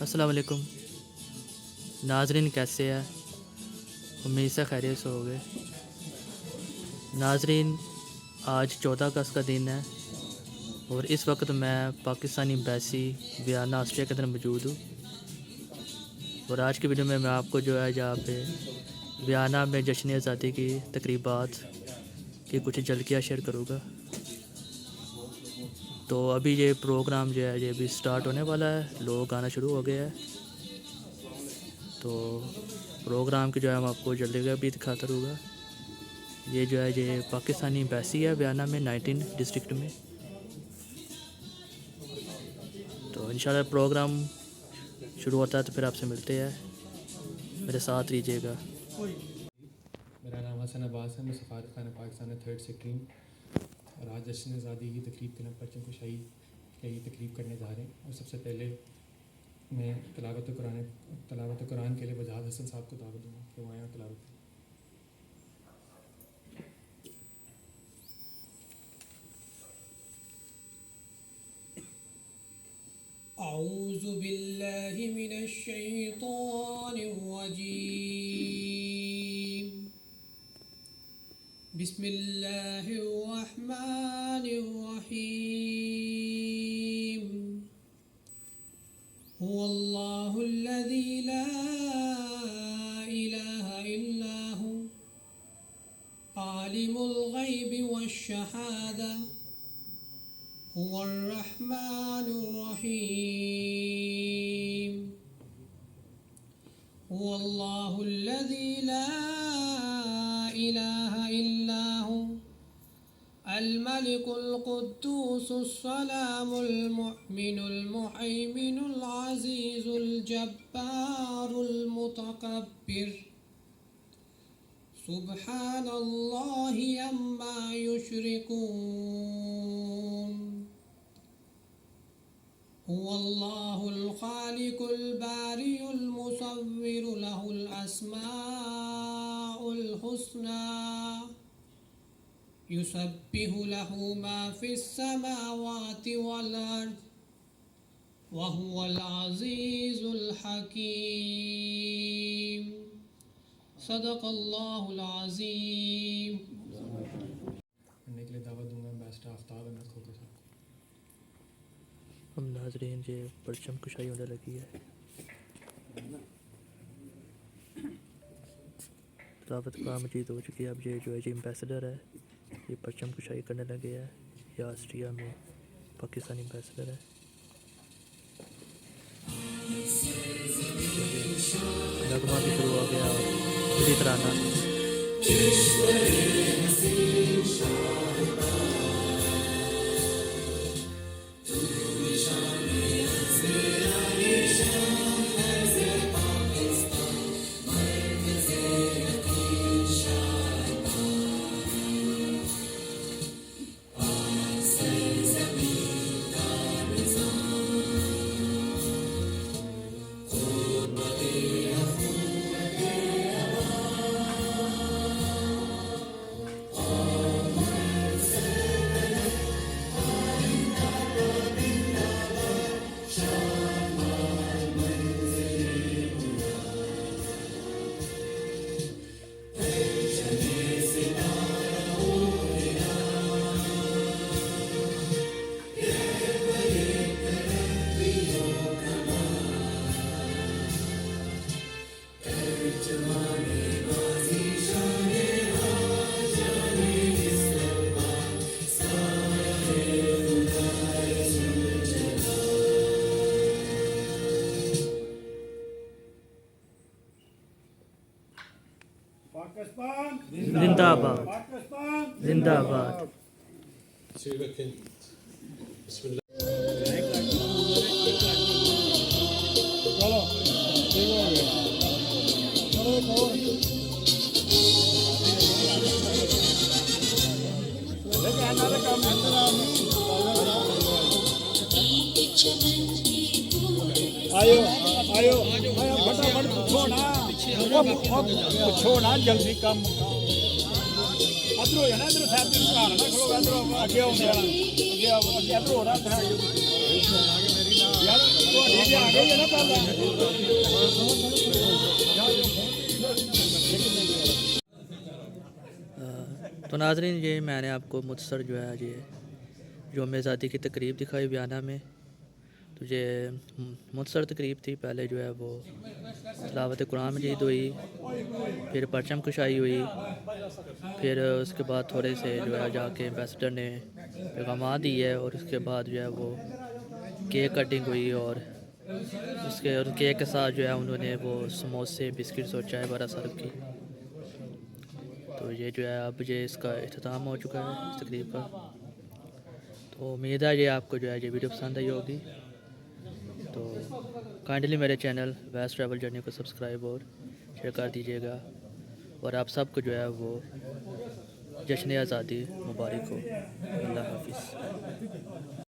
السلام علیکم ناظرین، کیسے ہیں؟ امید سے خیریت سے ہو گئے۔ ناظرین، آج 14 اگست کا دن ہے اور اس وقت میں پاکستانی ایمبیسی ویانا آسٹریا کے اندر موجود ہوں، اور آج کی ویڈیو میں آپ کو جو ہے یہاں پہ ویانا میں جشن آزادی کی تقریبات کی کچھ جھلکیاں شیئر کروں گا۔ تو ابھی یہ پروگرام جو ہے یہ ابھی سٹارٹ ہونے والا ہے، لوگ آنا شروع ہو گئے ہیں، تو پروگرام کی جو ہے ہم آپ کو جلدی کا بھی دکھاتا رہوں گا۔ یہ جو ہے یہ پاکستانی ایمبیسی ہے ویانا میں 19 ڈسٹرکٹ میں۔ تو انشاءاللہ پروگرام شروع ہوتا ہے تو پھر آپ سے ملتے ہیں، میرے ساتھ رہیے گا۔ میرا نام حسن عباس ہے، میں سفارت خانہ پاکستان میں 3rd سیکٹری ہوں، اور آج جشن آزادی کی تقریب کے نام پرچم کشائی کی تقریب کرنے جا رہے ہیں۔ اور سب سے پہلے میں تلاوت قرآن کے لیے وجاہت حسن صاحب کو دعوت دوں گا کہ وہ آئیں اور تلاوت کریں۔ اعوذ باللہ من الشیطان الرجیم، بسم اللہ الرحمن الرحیم، هو اللہ الذی لا الہ الا هو عالم الغیب والشہادہ هو الرحمن الرحیم، هو اللہ الذی لا الہ الا هو الملك القدوس السلام المؤمن المهيمن العزيز الجبار المتكبر، سبحان اللہ عما يشركون، هو اللہ الخالق البارئ المصور له الاسماء الحسنى، يسبح له ما في السماوات والأرض وهو العزيز الحكيم، صدق اللہ العظیم۔ پڑھنے کے لیے دعوت دوں گا امبیسڈر آفتاب احمد کھوکھر صاحب کو۔ ہم ناظرین یہ پرچم کشائی ہونے لگی ہے، تلاوت قرآن مجید ہو چکی ہے۔ اب یہ جو ہے یہ ایمبیسڈر ہے، یہ پرچم کشائی کرنے لگے ہے، یہ آسٹریا میں پاکستانی ایمبیسڈر ہے۔ نغمہ بھی شروع ہو گیا اور اسی طرح پاکستان زندہ آباد، پاکستان زندہ آباد۔ چلو ٹھیک ہو گیا، چلو ایک اور لیکن ہمارا کام آئیو آئیو فٹافٹ پوچھو نا جلدی کم ادھر ہو جانا، ادھر صاحب کھلو ادھر اگے ہو جانا، اگے ادھر ہو رہا تھا یار یہ آ گئی ہے نا پہلے تو ناظرین یہ میں نے آپ کو مختصر جو ہے یہ یوم آزادی کی تقریب دکھائی بیانہ میں. تو یہ مختصر تقریب تھی. پہلے جو ہے وہ تلاوت قرآن مجید ہوئی, پھر پرچم کشائی ہوئی, پھر اس کے بعد تھوڑے سے جو ہے جا کے ایمبیسڈر نے پیغامات دی ہے, اور اس کے بعد جو ہے وہ کیک کٹنگ ہوئی, اور اس کے کیک کے ساتھ جو ہے انہوں نے وہ سموسے بسکٹس اور چائے وغیرہ سرو کی. تو یہ جو ہے اب یہ اس کا اختتام ہو چکا ہے اس تقریب کا. تو امید ہے یہ آپ کو جو ہے یہ ویڈیو پسند آئی ہوگی. تو کائنڈلی میرے چینل ویسٹ ٹریول جرنی کو سبسکرائب اور شیئر کر دیجیے گا, اور آپ سب کو جو ہے وہ جشن آزادی مبارک ہو. اللہ حافظ.